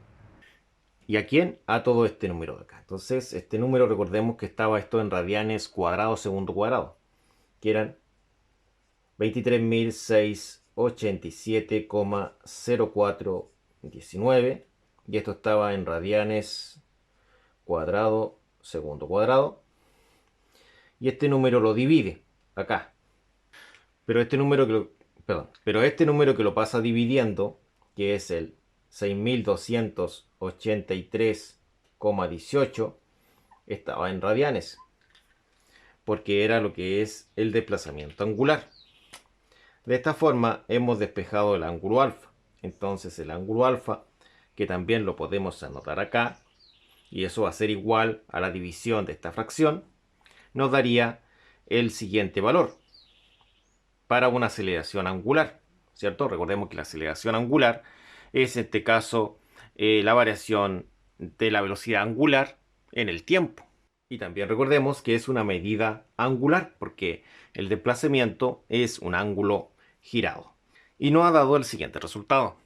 ¿Y a quién? A todo este número de acá. Entonces este número, recordemos que estaba esto en radianes cuadrado segundo cuadrado, que eran 23.687,0419, y esto estaba en radianes cuadrado segundo cuadrado, y este número lo divide acá. Pero este número que lo pasa dividiendo, que es el 6.283,18, estaba en radianes, porque era lo que es el desplazamiento angular. De esta forma hemos despejado el ángulo alfa. Entonces el ángulo alfa, que también lo podemos anotar acá, y eso va a ser igual a la división de esta fracción, nos daría el siguiente valor para una aceleración angular, ¿cierto? Recordemos que la aceleración angular es en este caso la variación de la velocidad angular en el tiempo. Y también recordemos que es una medida angular, porque el desplazamiento es un ángulo girado. Y nos ha dado el siguiente resultado: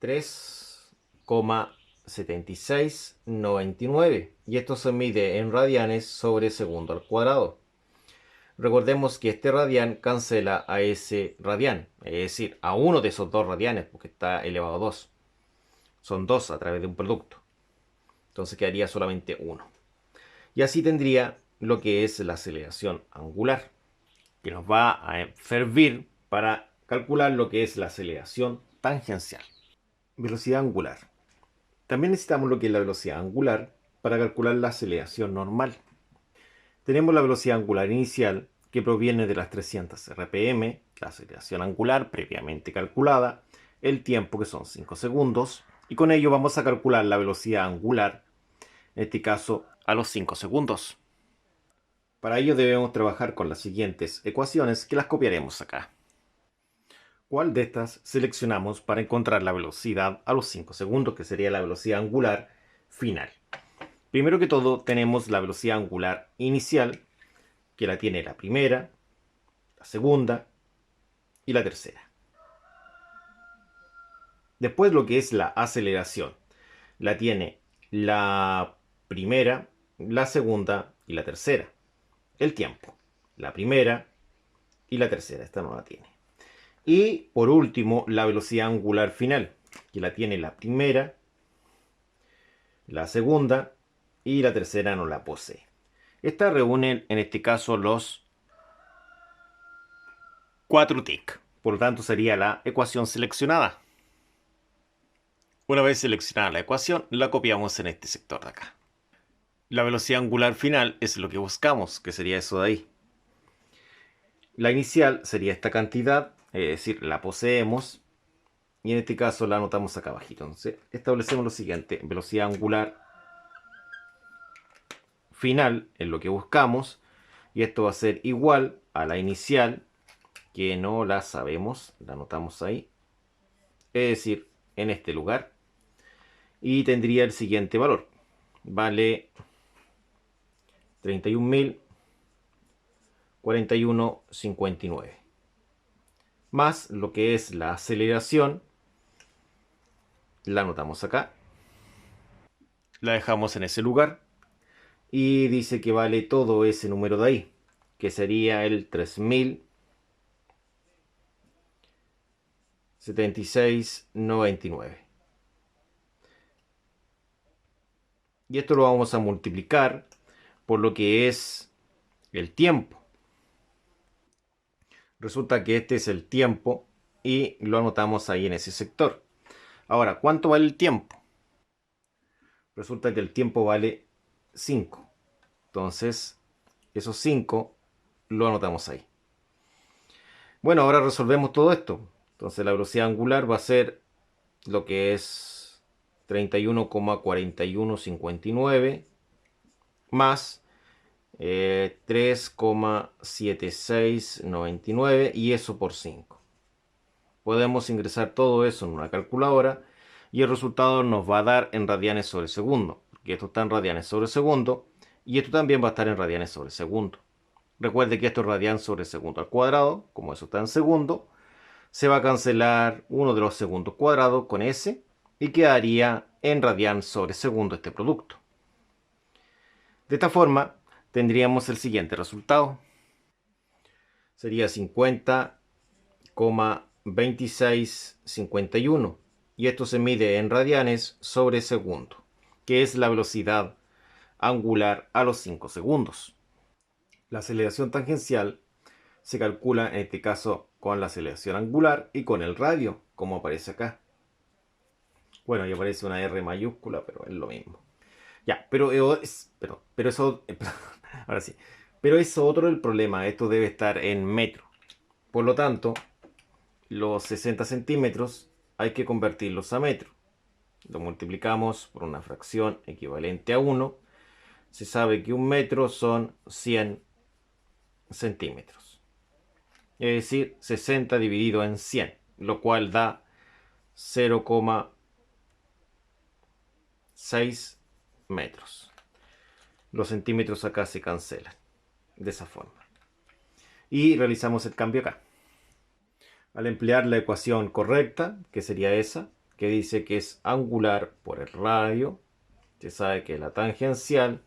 3,7699. Y esto se mide en radianes sobre segundo al cuadrado. Recordemos que este radián cancela a ese radián, es decir, a uno de esos dos radianes, porque está elevado a 2. Son dos a través de un producto. Entonces quedaría solamente uno. Y así tendría lo que es la aceleración angular, que nos va a servir para calcular lo que es la aceleración tangencial. Velocidad angular. También necesitamos lo que es la velocidad angular para calcular la aceleración normal. Tenemos la velocidad angular inicial, que proviene de las 300 RPM, la aceleración angular previamente calculada, el tiempo, que son 5 segundos, y con ello vamos a calcular la velocidad angular, en este caso a los 5 segundos. Para ello debemos trabajar con las siguientes ecuaciones, que las copiaremos acá. ¿Cuál de estas seleccionamos para encontrar la velocidad a los 5 segundos, que sería la velocidad angular final? Primero que todo tenemos la velocidad angular inicial, que la tiene la primera, la segunda y la tercera. Después lo que es la aceleración, la tiene la primera, la segunda y la tercera. El tiempo, la primera y la tercera, esta no la tiene. Y por último, la velocidad angular final, que la tiene la primera, la segunda y la tercera no la posee. Esta reúne en este caso los 4 TIC. Por lo tanto, sería la ecuación seleccionada. Una vez seleccionada la ecuación, la copiamos en este sector de acá. La velocidad angular final es lo que buscamos, que sería eso de ahí. La inicial sería esta cantidad, es decir, la poseemos. Y en este caso la anotamos acá abajito. Entonces, establecemos lo siguiente. Velocidad angular final es lo que buscamos. Y esto va a ser igual a la inicial, que no la sabemos. La anotamos ahí. Es decir, en este lugar. Y tendría el siguiente valor. Vale 31.041.59. Más lo que es la aceleración. La anotamos acá. La dejamos en ese lugar. Y dice que vale todo ese número de ahí, que sería el 3.076.99. Y esto lo vamos a multiplicar por lo que es el tiempo. Resulta que este es el tiempo y lo anotamos ahí en ese sector. Ahora, ¿cuánto vale el tiempo? Resulta que el tiempo vale 5. Entonces, esos 5 lo anotamos ahí. Bueno, ahora resolvemos todo esto. Entonces, la velocidad angular va a ser lo que es 31.4159 más 3.7699 y eso por 5. Podemos ingresar todo eso en una calculadora y el resultado nos va a dar en radianes sobre segundo. Porque esto está en radianes sobre segundo y esto también va a estar en radianes sobre segundo. Recuerde que esto es radian sobre segundo al cuadrado. Como eso está en segundo, se va a cancelar uno de los segundos cuadrados con ese y quedaría en radian sobre segundo este producto. De esta forma, tendríamos el siguiente resultado. Sería 50,2651 y esto se mide en radianes sobre segundo, que es la velocidad angular a los 5 segundos. La aceleración tangencial se calcula en este caso con la aceleración angular y con el radio, como aparece acá. Bueno, y aparece una R mayúscula, pero es lo mismo. Ya, pero eso, ahora sí. Pero eso otro el problema, esto debe estar en metro. Por lo tanto, los 60 centímetros hay que convertirlos a metro. Lo multiplicamos por una fracción equivalente a 1. Se sabe que un metro son 100 centímetros. Es decir, 60 dividido en 100, lo cual da 0,6 metros. Los centímetros acá se cancelan de esa forma. Y realizamos el cambio acá. Al emplear la ecuación correcta, que sería esa, que dice que es angular por el radio, se sabe que la tangencial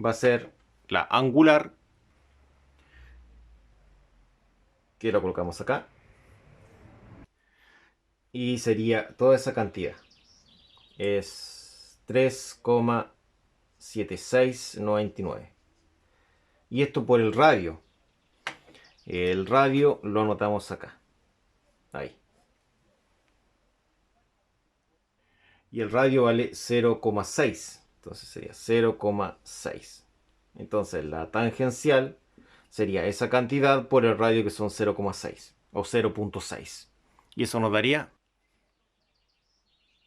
va a ser la angular, que lo colocamos acá, y sería toda esa cantidad. Es 3,7699. Y esto por el radio. El radio lo anotamos acá. Ahí. Y el radio vale 0,6. Entonces sería 0,6. Entonces la tangencial sería esa cantidad por el radio que son 0,6 o 0,6. Y eso nos daría,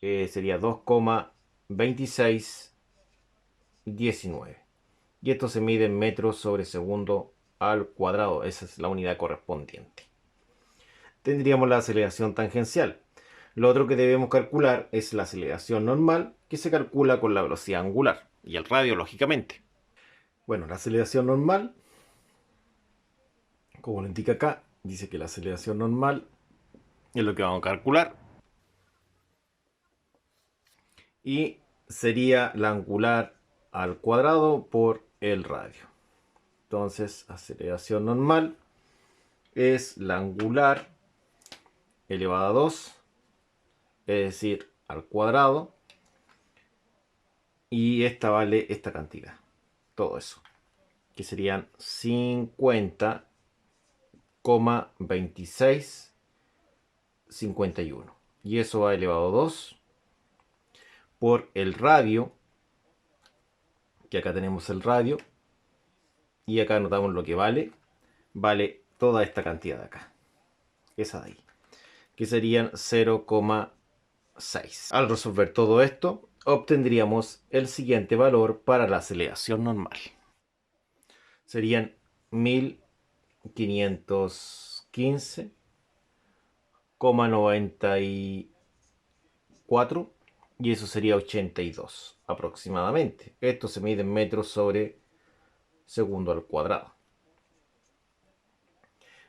sería 2,2619. Y esto se mide en metros sobre segundo al cuadrado. Esa es la unidad correspondiente. Tendríamos la aceleración tangencial. Lo otro que debemos calcular es la aceleración normal, que se calcula con la velocidad angular y el radio, lógicamente. Bueno, la aceleración normal, como lo indica acá, dice que la aceleración normal es lo que vamos a calcular. Y sería la angular al cuadrado por el radio. Entonces, aceleración normal es la angular elevado a 2, es decir, al cuadrado. Y esta vale esta cantidad. Todo eso. Que serían 50,2651. Y eso va elevado a 2 por el radio. Que acá tenemos el radio. Y acá anotamos lo que vale. Vale toda esta cantidad de acá. Esa de ahí. Que serían 0,6. Al resolver todo esto, obtendríamos el siguiente valor para la aceleración normal. Serían 1515,94 y eso sería 82 aproximadamente. Esto se mide en metros sobre segundo al cuadrado.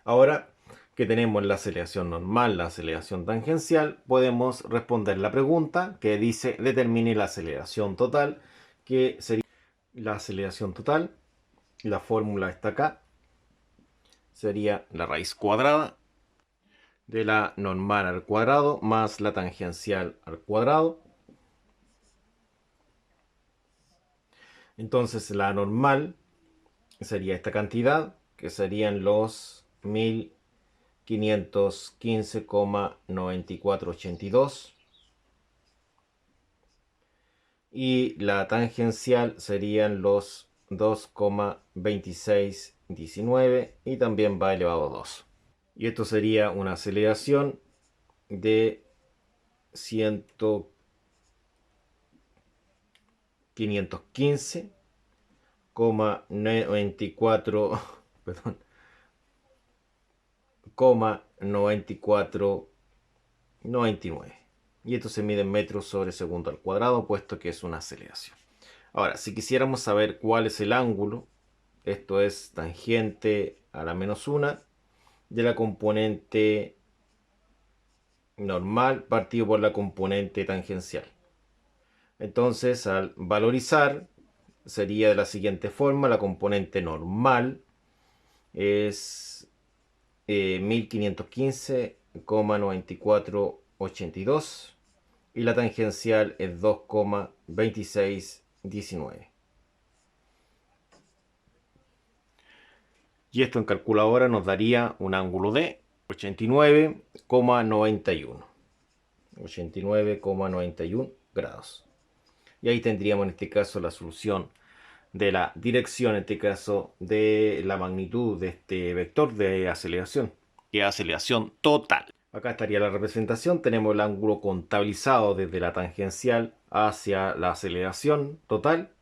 Ahora que tenemos la aceleración normal, la aceleración tangencial, podemos responder la pregunta que dice determine la aceleración total, que sería la aceleración total. La fórmula está acá. Sería la raíz cuadrada de la normal al cuadrado más la tangencial al cuadrado. Entonces la normal sería esta cantidad, que serían los 1515,9482. Y la tangencial serían los 2,2619 y también va elevado a 2. Y esto sería una aceleración de 515,94 perdón, 9499. Y esto se mide en metros sobre segundo al cuadrado, puesto que es una aceleración. Ahora, si quisiéramos saber cuál es el ángulo, esto es tangente a la menos 1 de la componente normal partido por la componente tangencial. Entonces, al valorizar, sería de la siguiente forma: la componente normal es 1515,9482 y la tangencial es 2,2619. Y esto en calculadora nos daría un ángulo de 89,91. 89,91 grados. Y ahí tendríamos en este caso la solución de la dirección, en este caso de la magnitud de este vector de aceleración, que es aceleración total. Acá estaría la representación. Tenemos el ángulo contabilizado desde la tangencial hacia la aceleración total.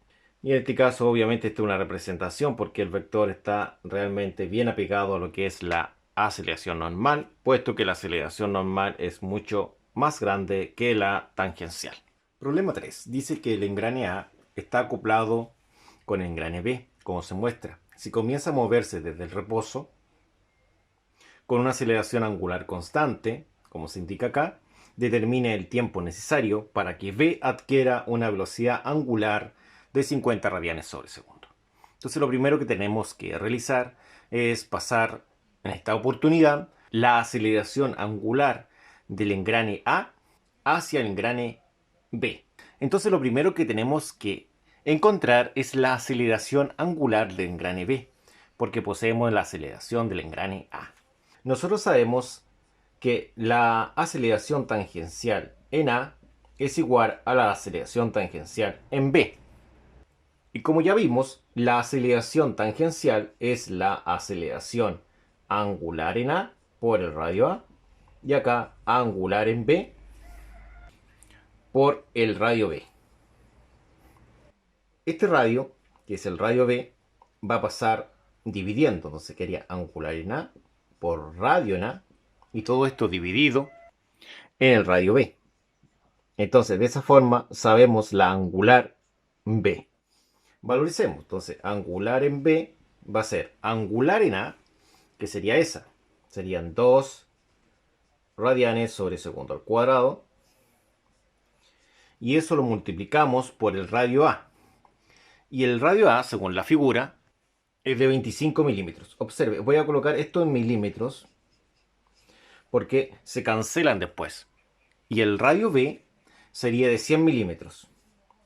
Y en este caso obviamente esta es una representación porque el vector está realmente bien apegado a lo que es la aceleración normal, puesto que la aceleración normal es mucho más grande que la tangencial. Problema 3. Dice que el engrane A está acoplado con el engrane B, como se muestra. Si comienza a moverse desde el reposo con una aceleración angular constante, como se indica acá, determine el tiempo necesario para que B adquiera una velocidad angular de 50 radianes sobre segundo. Entonces lo primero que tenemos que realizar es pasar en esta oportunidad la aceleración angular del engrane A hacia el engrane B. Entonces lo primero que tenemos que encontrar es la aceleración angular del engrane B, porque poseemos la aceleración del engrane A. Nosotros sabemos que la aceleración tangencial en A es igual a la aceleración tangencial en B. Y como ya vimos, la aceleración tangencial es la aceleración angular en A por el radio A, y acá angular en B por el radio B. Este radio, que es el radio B, va a pasar dividiendo. Entonces quedaría angular en A por radio en A, y todo esto dividido en el radio B. Entonces de esa forma sabemos la angular B. Valoricemos. Entonces angular en B va a ser angular en A, que sería esa. Serían 2 radianes sobre segundo al cuadrado. Y eso lo multiplicamos por el radio A. Y el radio A, según la figura, es de 25 milímetros. Observe, voy a colocar esto en milímetros porque se cancelan después. Y el radio B sería de 100 milímetros.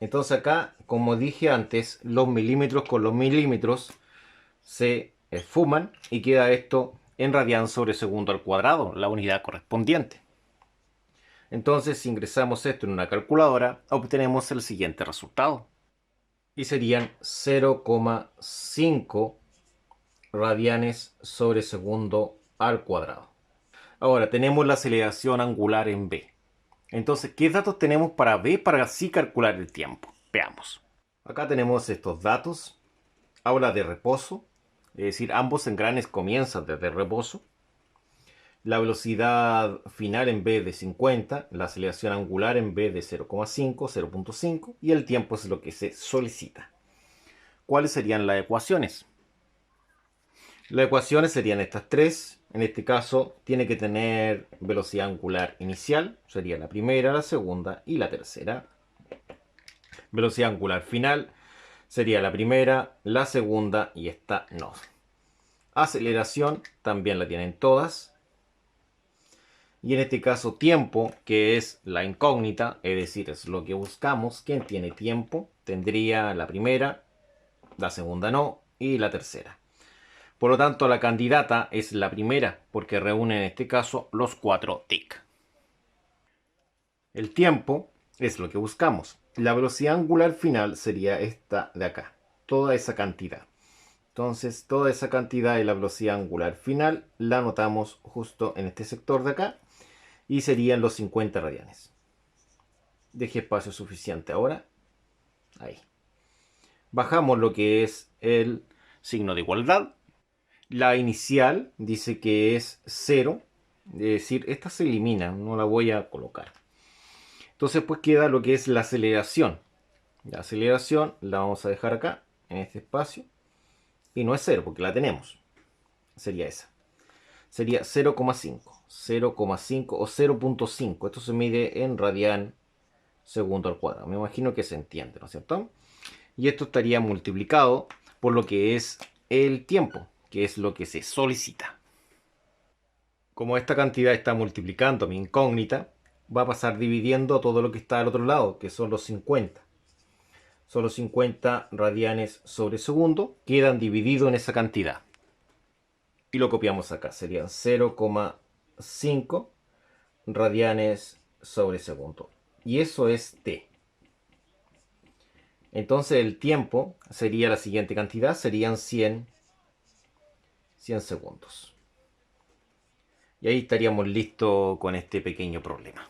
Entonces acá, como dije antes, los milímetros con los milímetros se esfuman y queda esto en radian sobre segundo al cuadrado, la unidad correspondiente. Entonces, si ingresamos esto en una calculadora, obtenemos el siguiente resultado. Y serían 0,5 radianes sobre segundo al cuadrado. Ahora, tenemos la aceleración angular en B. Entonces, ¿qué datos tenemos para B para así calcular el tiempo? Veamos. Acá tenemos estos datos. Habla de reposo, es decir, ambos engranes comienzan desde reposo. La velocidad final en B de 50, la aceleración angular en B de 0,5, 0.5 y el tiempo es lo que se solicita. ¿Cuáles serían las ecuaciones? Las ecuaciones serían estas tres. En este caso tiene que tener velocidad angular inicial, sería la primera, la segunda y la tercera. Velocidad angular final sería la primera, la segunda y esta no. Aceleración también la tienen todas. Y en este caso tiempo, que es la incógnita, es decir, es lo que buscamos. ¿Quién tiene tiempo? Tendría la primera, la segunda no y la tercera. Por lo tanto, la candidata es la primera, porque reúne en este caso los 4 TIC. El tiempo es lo que buscamos. La velocidad angular final sería esta de acá, toda esa cantidad. Entonces, toda esa cantidad de la velocidad angular final la anotamos justo en este sector de acá y serían los 50 radianes. Deje espacio suficiente ahora. Ahí. Bajamos lo que es el signo de igualdad. La inicial dice que es 0. Es decir, esta se elimina, no la voy a colocar. Entonces pues queda lo que es la aceleración. La aceleración la vamos a dejar acá, en este espacio. Y no es 0 porque la tenemos. Sería esa. Sería 0,5. 0,5 o 0.5. Esto se mide en radian segundo al cuadrado. Me imagino que se entiende, ¿no es cierto? Y esto estaría multiplicado por lo que es el tiempo, que es lo que se solicita. Como esta cantidad está multiplicando mi incógnita, va a pasar dividiendo todo lo que está al otro lado, que son los 50. Son los 50 radianes sobre segundo, quedan divididos en esa cantidad. Y lo copiamos acá, serían 0,5 radianes sobre segundo. Y eso es t. Entonces el tiempo sería la siguiente cantidad, serían 100 segundos. Y ahí estaríamos listos con este pequeño problema.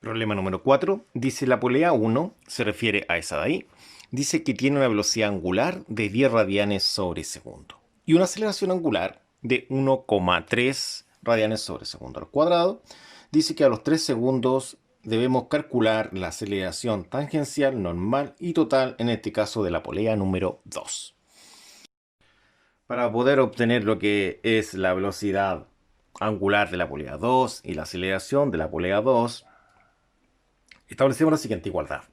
Problema número 4. Dice la polea 1, se refiere a esa de ahí. Dice que tiene una velocidad angular de 10 radianes sobre segundo. Y una aceleración angular de 1,3 radianes sobre segundo al cuadrado. Dice que a los 3 segundos debemos calcular la aceleración tangencial, normal y total, en este caso de la polea número 2. Para poder obtener lo que es la velocidad angular de la polea 2 y la aceleración de la polea 2, establecemos la siguiente igualdad.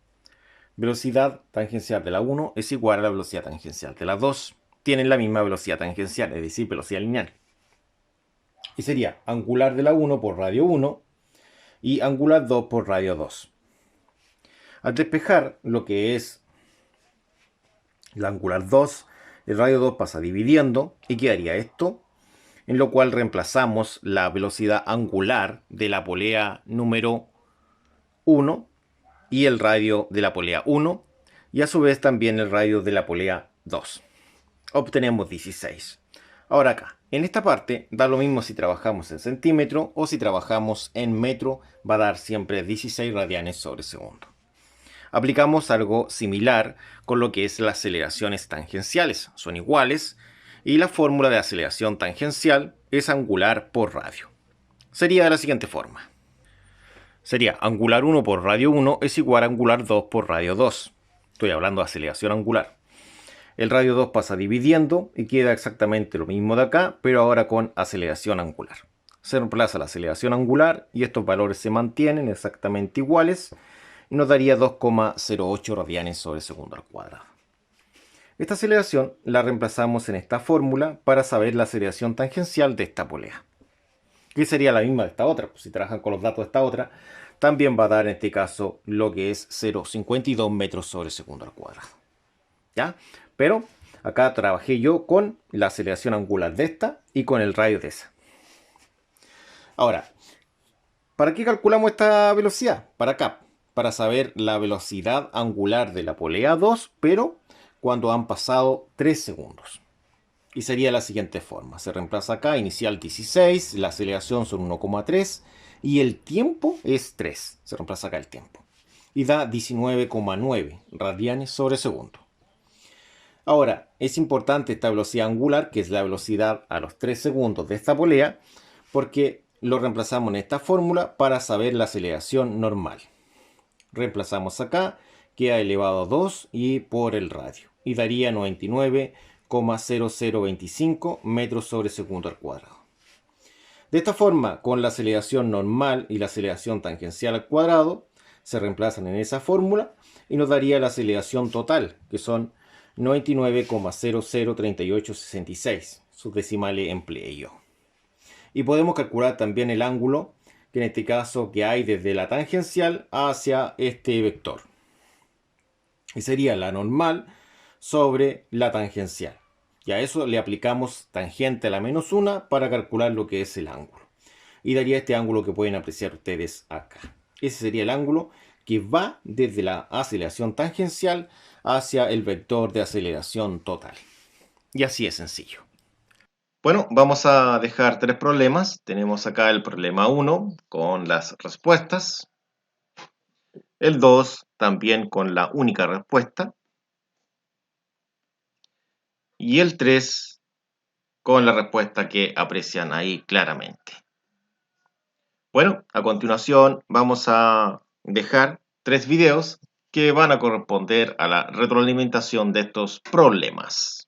Velocidad tangencial de la 1 es igual a la velocidad tangencial de la 2. Tienen la misma velocidad tangencial, es decir, velocidad lineal. Y sería angular de la 1 por radio 1 y angular 2 por radio 2. Al despejar lo que es la angular 2, el radio 2 pasa dividiendo y quedaría esto, en lo cual reemplazamos la velocidad angular de la polea número 1 y el radio de la polea 1 y a su vez también el radio de la polea 2. Obtenemos 16. Ahora acá, en esta parte da lo mismo si trabajamos en centímetro o si trabajamos en metro, va a dar siempre 16 radianes sobre segundo. Aplicamos algo similar con lo que es las aceleraciones tangenciales. Son iguales y la fórmula de aceleración tangencial es angular por radio. Sería de la siguiente forma. Sería angular 1 por radio 1 es igual a angular 2 por radio 2. Estoy hablando de aceleración angular. El radio 2 pasa dividiendo y queda exactamente lo mismo de acá, pero ahora con aceleración angular. Se reemplaza la aceleración angular y estos valores se mantienen exactamente iguales. y nos daría 2,08 radianes sobre segundo al cuadrado. Esta aceleración la reemplazamos en esta fórmula para saber la aceleración tangencial de esta polea, que sería la misma de esta otra. Si trabajan con los datos de esta otra, también va a dar en este caso lo que es 0,52 metros sobre segundo al cuadrado. ¿Ya? Pero acá trabajé yo con la aceleración angular de esta y con el radio de esa. Ahora, ¿para qué calculamos esta velocidad? Para acá, para saber la velocidad angular de la polea 2, pero cuando han pasado 3 segundos. Y sería la siguiente forma. Se reemplaza acá, inicial 16, la aceleración son 1,3 y el tiempo es 3. Se reemplaza acá el tiempo. Y da 19,9 radianes sobre segundo. Ahora, es importante esta velocidad angular, que es la velocidad a los 3 segundos de esta polea, porque lo reemplazamos en esta fórmula para saber la aceleración normal. Reemplazamos acá, queda elevado a 2 y por el radio. Y daría 99,0025 metros sobre segundo al cuadrado. De esta forma, con la aceleración normal y la aceleración tangencial al cuadrado, se reemplazan en esa fórmula y nos daría la aceleración total, que son 99,003866. Sus decimales empleé yo. Y podemos calcular también el ángulo, que en este caso que hay desde la tangencial hacia este vector. Y sería la normal sobre la tangencial. Y a eso le aplicamos tangente a la menos 1 para calcular lo que es el ángulo. Y daría este ángulo que pueden apreciar ustedes acá. Ese sería el ángulo que va desde la aceleración tangencial hacia el vector de aceleración total. Y así es sencillo. Bueno, vamos a dejar 3 problemas. Tenemos acá el problema 1 con las respuestas. El 2 también con la única respuesta. Y el 3 con la respuesta que aprecian ahí claramente. Bueno, a continuación vamos a dejar 3 videos que van a corresponder a la retroalimentación de estos problemas.